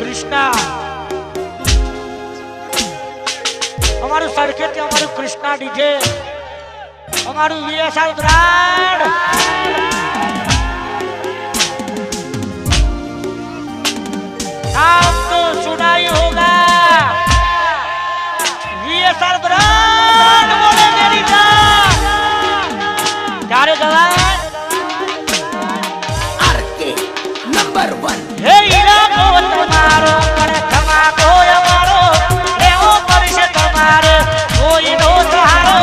कृष्णा हमारे सरखेत हमारे कृष्णा डीजे हमारे वीएसआर ब्रांड नाम तो सुना ही होगा वीएसआर ब्रांड बोले मेरी जान प्यारे जवान आरके नंबर 1 हे इलाको तुम्हारो पर धमाको हमारो रेओ परिषे तुम्हारे कोई नो सहारो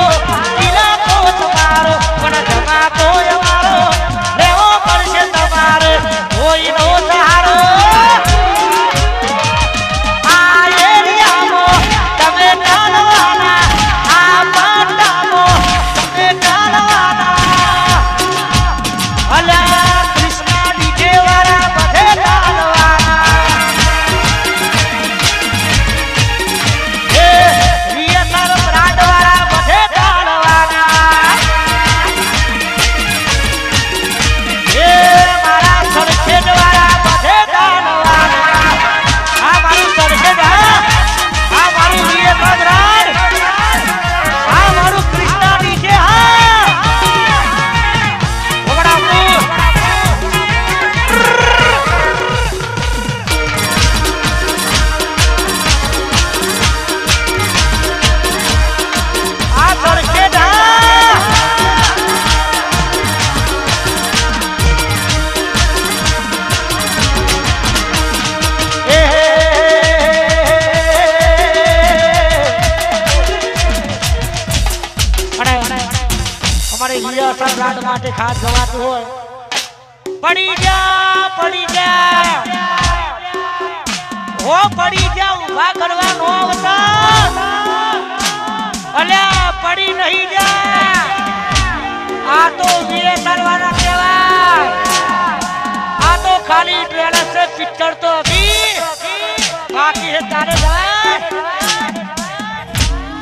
इलाको तुम्हारो पर धमाको हमारो रेओ परिषे तुम्हारे कोई नो सहारो आ एरिया मो तमे डालवाना आ पाटा मो तमे डालवाना अला कृष्णा डीजे वाला बधे डालवाना ए वीएसआर ब्रांड वाला बधे डालवाना ए मारा सरखेज वाला बधे डालवाना आ मारू सरखेज आ मारू वीएसआर ब्रांड आ मारू कृष्णा डीजे ओगड़ा आ सरखेज हमारे वीएसआर ब्रांड माटे खास गवाતું હોય પડી જા હો પડી જા ઊભા કરવા નો આવતા અલ્યા પડી નહીં જા આ તો વીએસઆર વાળા કહેવાય આ તો ખાલી ટ્રેલર से पिक्चर तो अभी बाकी है तारे जवान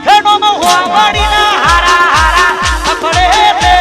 खेड़ों में हुआ बड़ी ना हारा हारा अपने से